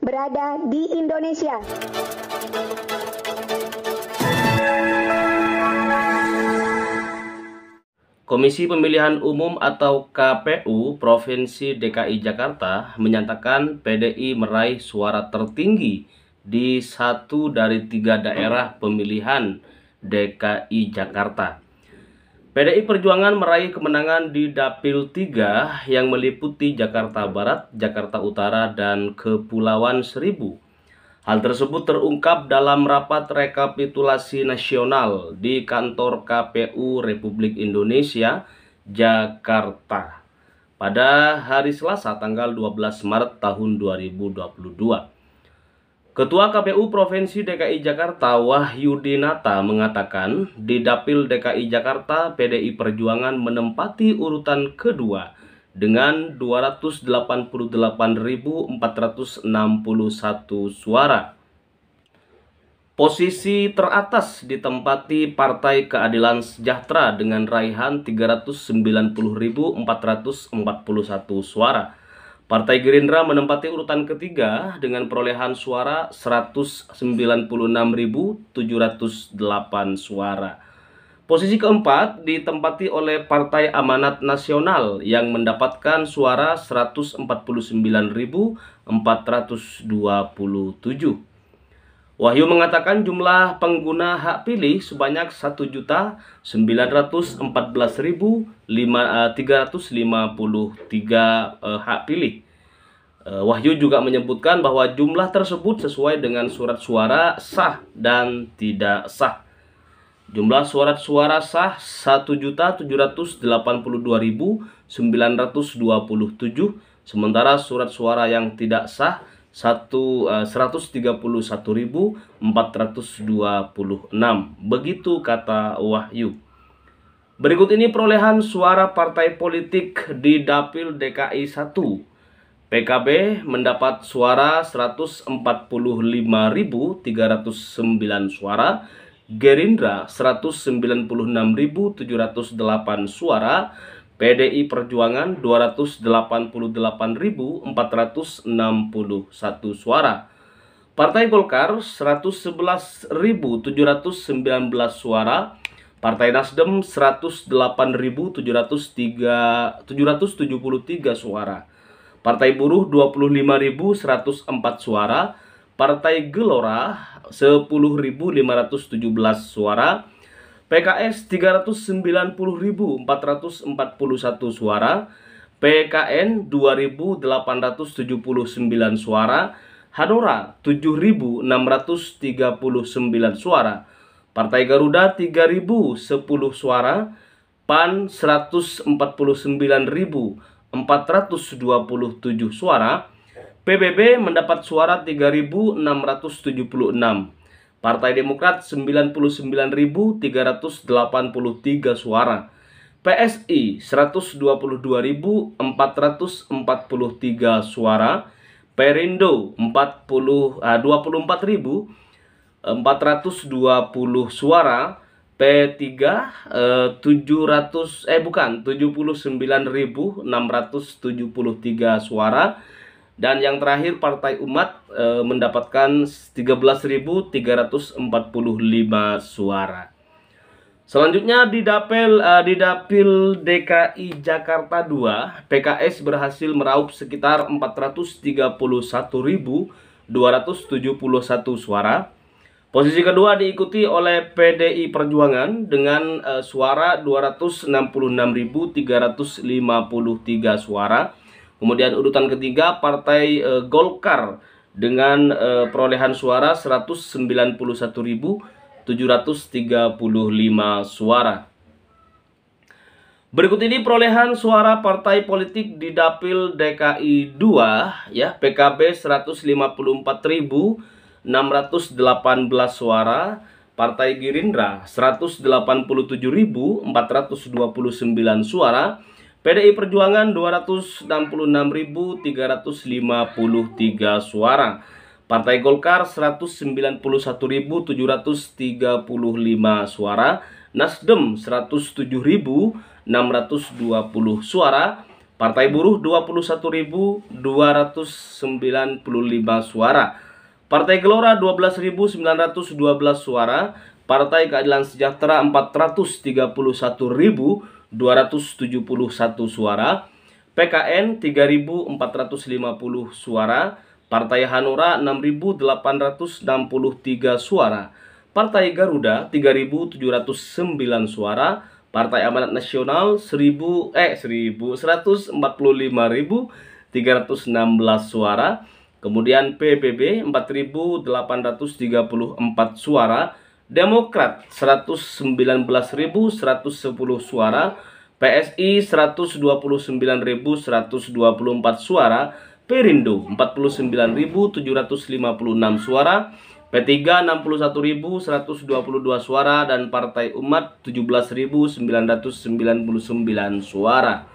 berada di Indonesia. Komisi Pemilihan Umum atau KPU Provinsi DKI Jakarta menyatakan PDI meraih suara tertinggi di 1 dari 3 daerah pemilihan DKI Jakarta. PDI Perjuangan meraih kemenangan di Dapil 3 yang meliputi Jakarta Barat, Jakarta Utara, dan Kepulauan Seribu. Hal tersebut terungkap dalam rapat rekapitulasi nasional di kantor KPU Republik Indonesia, Jakarta, pada hari Selasa tanggal 12 Maret tahun 2022. Ketua KPU Provinsi DKI Jakarta Wahyudinata mengatakan di Dapil DKI Jakarta PDI Perjuangan menempati urutan kedua dengan 288.461 suara. Posisi teratas ditempati Partai Keadilan Sejahtera dengan raihan 390.441 suara. Partai Gerindra menempati urutan ketiga dengan perolehan suara 196.708 suara. Posisi keempat ditempati oleh Partai Amanat Nasional yang mendapatkan suara 149.427. Wahyu mengatakan jumlah pengguna hak pilih sebanyak 1.914.353 hak pilih. Wahyu juga menyebutkan bahwa jumlah tersebut sesuai dengan surat suara sah dan tidak sah. Jumlah surat suara sah 1.782.927, sementara surat suara yang tidak sah 131.426. Begitu kata Wahyu. Berikut ini perolehan suara partai politik di Dapil DKI 1. PKB mendapat suara 145.309 suara, Gerindra 196.708 suara, PDI Perjuangan 288.461 suara, Partai Golkar 111.719 suara, Partai Nasdem 108.773 suara, Partai Buruh 25.104 suara, Partai Gelora 10.517 suara, PKS 390.441 suara, PKN 2.879 suara, Hanura 7.639 suara, Partai Garuda 3.010 suara, PAN 149.427 suara, PBB mendapat suara 3.676, Partai Demokrat 99.383 suara, PSI 122.443 suara, Perindo 24.420 suara, P3 79.673 suara, dan yang terakhir Partai Umat mendapatkan 13.345 suara. Selanjutnya di Dapil DKI Jakarta 2, PKS berhasil meraup sekitar 431.271 suara. Posisi kedua diikuti oleh PDI Perjuangan dengan suara 266.353 suara. Kemudian urutan ketiga Partai Golkar dengan perolehan suara 191.735 suara. Berikut ini perolehan suara partai politik di Dapil DKI 2 ya. PKB 154.618 suara, Partai Gerindra 187.429 suara, PDI Perjuangan 266.353 suara, Partai Golkar 191.735 suara, Nasdem 107.620 suara, Partai Buruh 21.295 suara. Partai Gelora 12.912 suara. Partai Keadilan Sejahtera 431.271 suara. PKN 3.450 suara. Partai Hanura 6.863 suara. Partai Garuda 3.709 suara. Partai Amanat Nasional 145.316 suara. Kemudian PBB 4.834 suara. Demokrat 119.110 suara. PSI 129.124 suara. Perindo 49.756 suara. P3 61.122 suara dan Partai Umat 17.999 suara.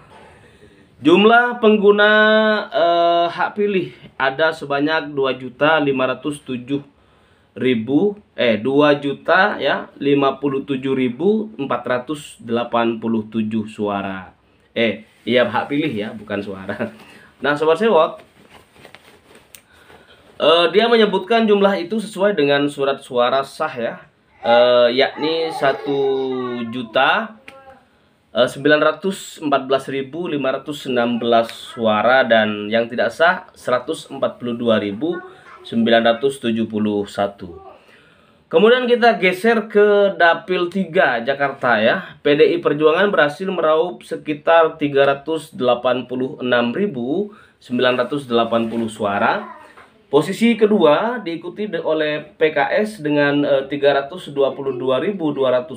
Jumlah pengguna hak pilih ada sebanyak 2.507.000 2.057.487 suara. Iya, hak pilih ya, bukan suara. Nah, Sobat Sewot, dia menyebutkan jumlah itu sesuai dengan surat suara sah ya, yakni 1.914.516 suara dan yang tidak sah 142.971. Kemudian kita geser ke Dapil 3 Jakarta ya. PDI Perjuangan berhasil meraup sekitar 386.980 suara. Posisi kedua diikuti oleh PKS dengan 322.200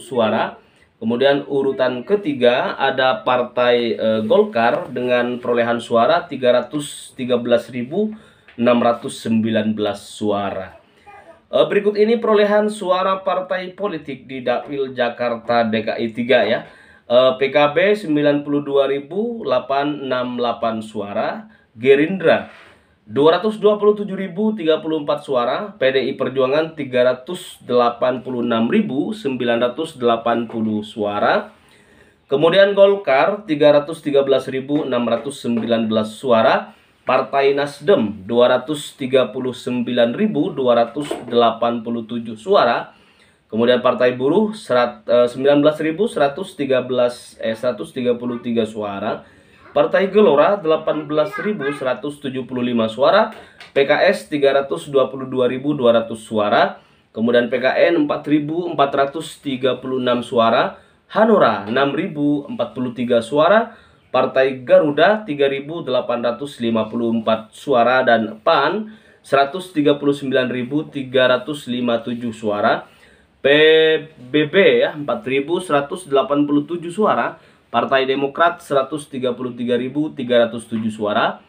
suara. Kemudian urutan ketiga ada Partai Golkar dengan perolehan suara 313.619 suara. Berikut ini perolehan suara partai politik di Dapil Jakarta DKI 3 ya. PKB 92.868 suara, Gerindra 227.034 suara, PDI Perjuangan 386.980 suara. Kemudian Golkar 313.619 suara, Partai Nasdem 239.287 suara. Kemudian Partai Buruh 19.133 suara. Partai Gelora 18.175 suara, PKS 322.200 suara, kemudian PKN 4.436 suara, Hanura 6.043 suara, Partai Garuda 3.854 suara dan PAN 139.357 suara, PBB ya 4.187 suara. Partai Demokrat 133.307 suara,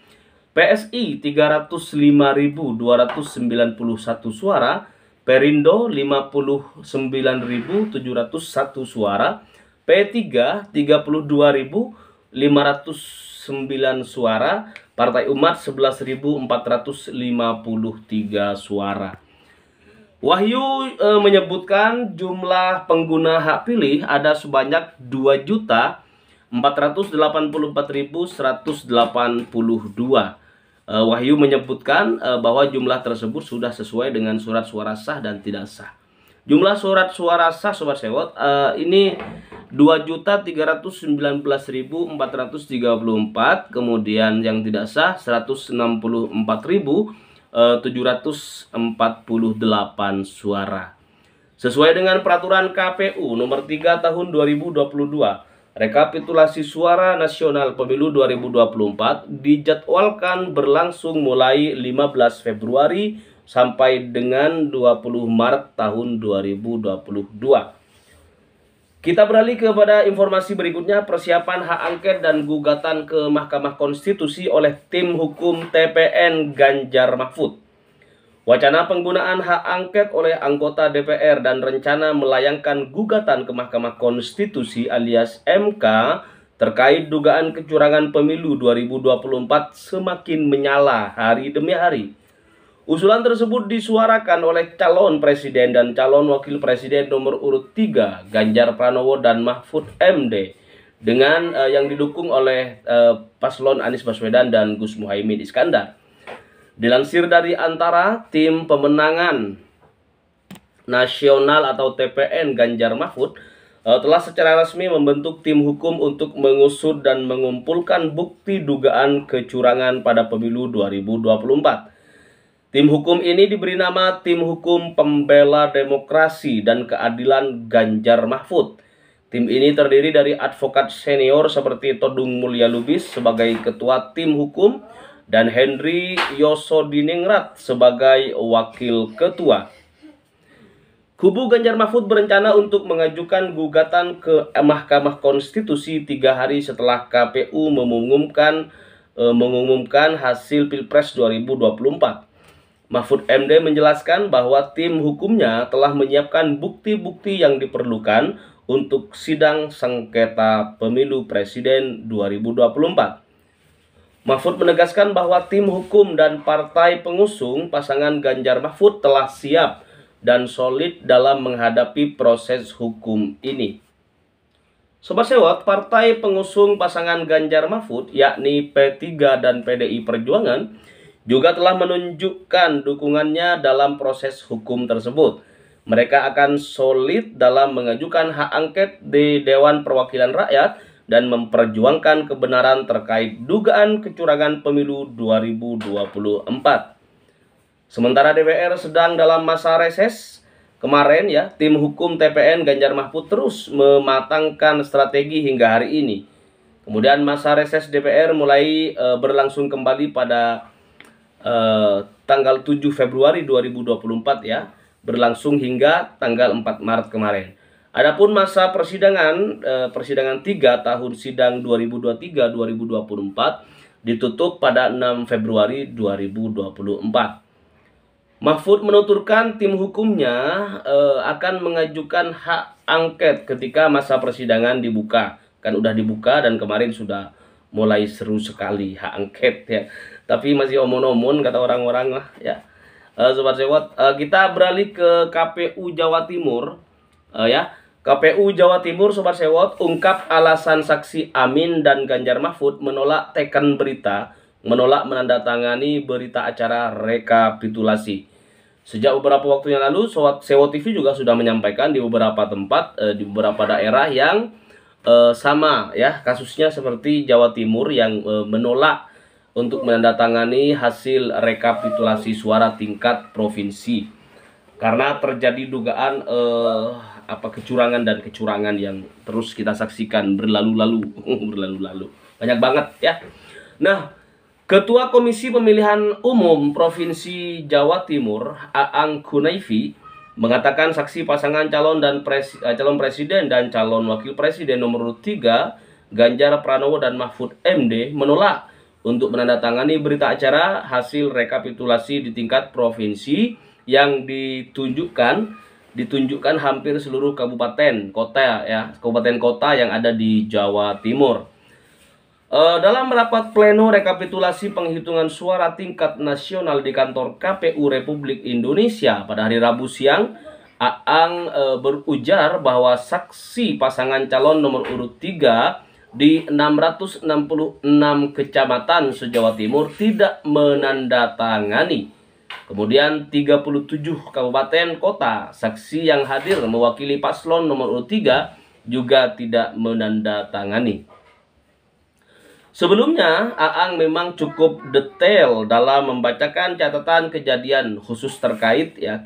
PSI 305.291 suara, Perindo 59.701 suara, P3 32.509 suara, Partai Umat 11.453 suara. Wahyu menyebutkan jumlah pengguna hak pilih ada sebanyak 2.484.182. Wahyu menyebutkan bahwa jumlah tersebut sudah sesuai dengan surat suara sah dan tidak sah. Jumlah surat suara sah Sobat Sewot ini 2.319.434, kemudian yang tidak sah 164.748 suara. Sesuai dengan peraturan KPU nomor 3 tahun 2022, rekapitulasi suara nasional pemilu 2024 dijadwalkan berlangsung mulai 15 Februari sampai dengan 20 Maret tahun 2022. Kita beralih kepada informasi berikutnya, persiapan hak angket dan gugatan ke Mahkamah Konstitusi oleh tim hukum TPN Ganjar Mahfud. Wacana penggunaan hak angket oleh anggota DPR dan rencana melayangkan gugatan ke Mahkamah Konstitusi alias MK terkait dugaan kecurangan pemilu 2024 semakin menyala hari demi hari. Usulan tersebut disuarakan oleh calon presiden dan calon wakil presiden nomor urut 3 Ganjar Pranowo dan Mahfud MD dengan yang didukung oleh paslon Anies Baswedan dan Gus Muhaimin Iskandar. Dilansir dari Antara, tim pemenangan nasional atau TPN Ganjar Mahfud telah secara resmi membentuk tim hukum untuk mengusut dan mengumpulkan bukti dugaan kecurangan pada pemilu 2024. Tim hukum ini diberi nama Tim Hukum Pembela Demokrasi dan Keadilan Ganjar Mahfud. Tim ini terdiri dari advokat senior seperti Todung Mulya Lubis sebagai ketua tim hukum dan Henry Yosodiningrat sebagai wakil ketua. Kubu Ganjar Mahfud berencana untuk mengajukan gugatan ke Mahkamah Konstitusi 3 hari setelah KPU mengumumkan hasil Pilpres 2024. Mahfud MD menjelaskan bahwa tim hukumnya telah menyiapkan bukti-bukti yang diperlukan untuk sidang sengketa pemilu presiden 2024. Mahfud menegaskan bahwa tim hukum dan partai pengusung pasangan Ganjar Mahfud telah siap dan solid dalam menghadapi proses hukum ini. Sobat Sewot, partai pengusung pasangan Ganjar Mahfud yakni P3 dan PDI Perjuangan juga telah menunjukkan dukungannya dalam proses hukum tersebut. Mereka akan solid dalam mengajukan hak angket di Dewan Perwakilan Rakyat dan memperjuangkan kebenaran terkait dugaan kecurangan pemilu 2024. Sementara DPR sedang dalam masa reses, kemarin ya, tim hukum TPN Ganjar Mahfud terus mematangkan strategi hingga hari ini. Kemudian masa reses DPR mulai berlangsung kembali pada tanggal 7 Februari 2024 ya, berlangsung hingga tanggal 4 Maret kemarin. Adapun masa persidangan 3 tahun sidang 2023-2024 ditutup pada 6 Februari 2024. Mahfud menuturkan tim hukumnya akan mengajukan hak angket ketika masa persidangan dibuka. Kan udah dibuka dan kemarin sudah mulai seru sekali hak angket ya. Tapi masih omon-omon kata orang-orang lah ya. Sobat Sewot, kita beralih ke KPU Jawa Timur ya. KPU Jawa Timur Sobat Sewot ungkap alasan saksi Amin dan Ganjar Mahfud menolak teken berita, menolak menandatangani berita acara rekapitulasi. Sejak beberapa waktu yang lalu Sewot TV juga sudah menyampaikan di beberapa tempat, di beberapa daerah yang sama ya, kasusnya seperti Jawa Timur yang menolak untuk menandatangani hasil rekapitulasi suara tingkat provinsi karena terjadi dugaan kecurangan dan kecurangan yang terus kita saksikan berlalu-lalu banyak banget ya. Nah, Ketua Komisi Pemilihan Umum Provinsi Jawa Timur Aang Kunaifi mengatakan saksi pasangan calon presiden dan calon wakil presiden nomor 3 Ganjar Pranowo dan Mahfud MD menolak untuk menandatangani berita acara hasil rekapitulasi di tingkat provinsi yang ditunjukkan hampir seluruh kabupaten kota ya, kabupaten kota yang ada di Jawa Timur. Dalam rapat pleno rekapitulasi penghitungan suara tingkat nasional di kantor KPU Republik Indonesia pada hari Rabu siang, Aang berujar bahwa saksi pasangan calon nomor urut 3 di 666 kecamatan se-Jawa Timur tidak menandatangani. Kemudian 37 kabupaten kota saksi yang hadir mewakili paslon nomor urut 3 juga tidak menandatangani. Sebelumnya, Aang memang cukup detail dalam membacakan catatan kejadian khusus terkait ya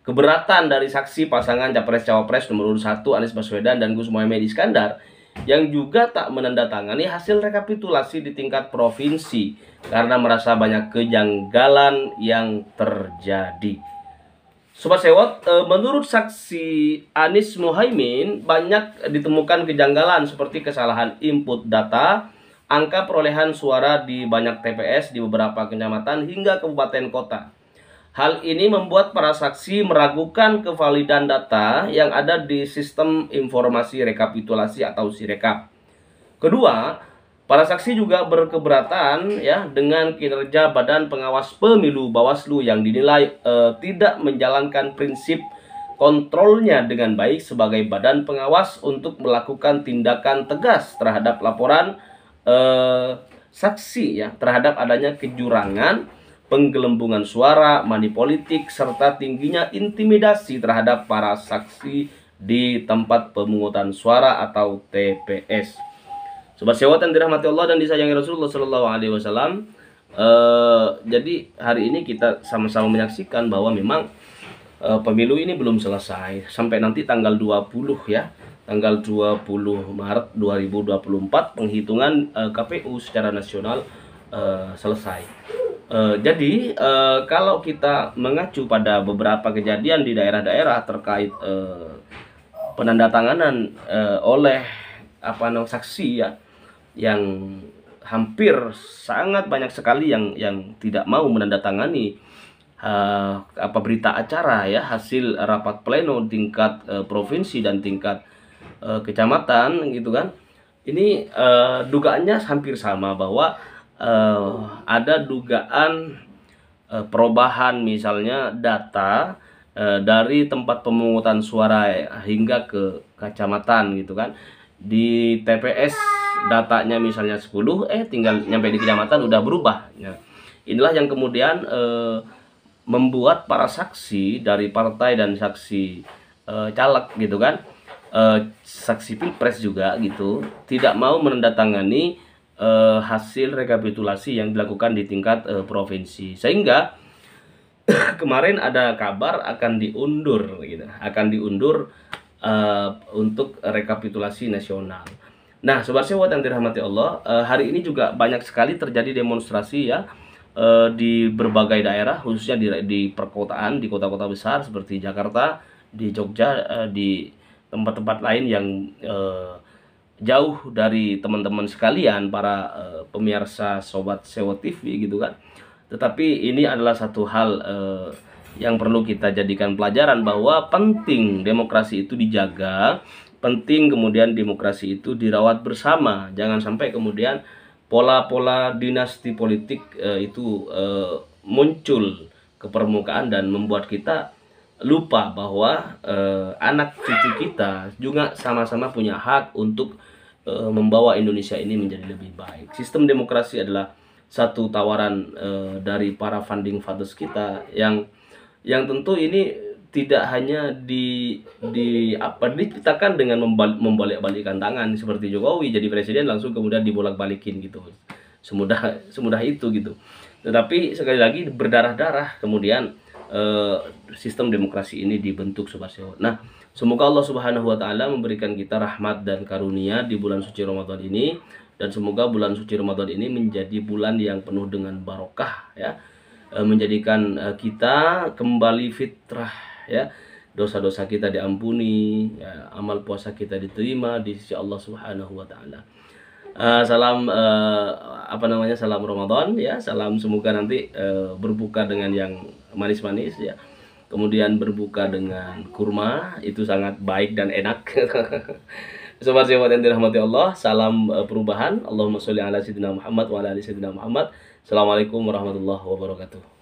keberatan dari saksi pasangan Capres-Cawapres nomor urut 1 Anies Baswedan dan Gus Muhaimin Iskandar yang juga tak menandatangani hasil rekapitulasi di tingkat provinsi karena merasa banyak kejanggalan yang terjadi. Sobat Sewot, menurut saksi Anies Muhaimin banyak ditemukan kejanggalan seperti kesalahan input data, angka perolehan suara di banyak TPS di beberapa kecamatan hingga kabupaten kota. Hal ini membuat para saksi meragukan kevalidan data yang ada di sistem informasi rekapitulasi atau Sirekap. Kedua, para saksi juga berkeberatan ya dengan kinerja Badan Pengawas Pemilu Bawaslu yang dinilai tidak menjalankan prinsip kontrolnya dengan baik sebagai badan pengawas untuk melakukan tindakan tegas terhadap laporan saksi ya, terhadap adanya kecurangan, penggelembungan suara, money politik, serta tingginya intimidasi terhadap para saksi di tempat pemungutan suara atau TPS. Sobat Sewot yang dirahmati Allah dan disayangi Rasulullah Shallallahu Alaihi Wasallam. Jadi hari ini kita sama-sama menyaksikan bahwa memang pemilu ini belum selesai sampai nanti tanggal 20 ya, tanggal 20 Maret 2024 penghitungan KPU secara nasional selesai. Jadi kalau kita mengacu pada beberapa kejadian di daerah-daerah terkait penandatanganan oleh saksi ya, yang hampir sangat banyak sekali yang tidak mau menandatangani berita acara ya, hasil rapat pleno tingkat provinsi dan tingkat kecamatan gitu kan. Ini dugaannya hampir sama bahwa ada dugaan perubahan misalnya data dari tempat pemungutan suara hingga ke kecamatan gitu kan. Di TPS datanya misalnya 10, tinggal nyampe di kecamatan udah berubah ya. Inilah yang kemudian membuat para saksi dari partai dan saksi caleg gitu kan, saksi pilpres juga gitu, tidak mau menandatangani hasil rekapitulasi yang dilakukan di tingkat provinsi, sehingga kemarin ada kabar akan diundur gitu, untuk rekapitulasi nasional. Nah, Sobat Sewot yang dirahmati Allah, hari ini juga banyak sekali terjadi demonstrasi ya di berbagai daerah, khususnya di perkotaan, di kota-kota besar seperti Jakarta, di Jogja, di tempat-tempat lain yang jauh dari teman-teman sekalian, para pemirsa Sobat Sewot TV gitu kan. Tetapi ini adalah satu hal yang perlu kita jadikan pelajaran, bahwa penting demokrasi itu dijaga, penting kemudian demokrasi itu dirawat bersama. Jangan sampai kemudian pola-pola dinasti politik itu muncul ke permukaan dan membuat kita lupa bahwa anak cucu kita juga sama-sama punya hak untuk membawa Indonesia ini menjadi lebih baik. Sistem demokrasi adalah satu tawaran dari para founding fathers kita yang tentu ini tidak hanya diciptakan dengan membalik-balikan tangan seperti Jokowi jadi presiden langsung kemudian dibolak-balikin gitu, semudah itu gitu. Tetapi sekali lagi berdarah-darah kemudian sistem demokrasi ini dibentuk, Sobat Sewot. Nah, semoga Allah Subhanahu wa taala memberikan kita rahmat dan karunia di bulan suci Ramadan ini, dan semoga bulan suci Ramadan ini menjadi bulan yang penuh dengan barokah ya, menjadikan kita kembali fitrah ya, dosa-dosa kita diampuni ya, amal puasa kita diterima di sisi Allah Subhanahu wa taala. Salam salam Ramadan ya, salam, semoga nanti berbuka dengan yang manis-manis ya, kemudian berbuka dengan kurma, itu sangat baik dan enak. Sobat Sewot yang dirahmati Allah, salam perubahan. Allahumma sholli ala sayyidina Muhammad wa ala ali sayyidina Muhammad. Assalamualaikum warahmatullahi wabarakatuh.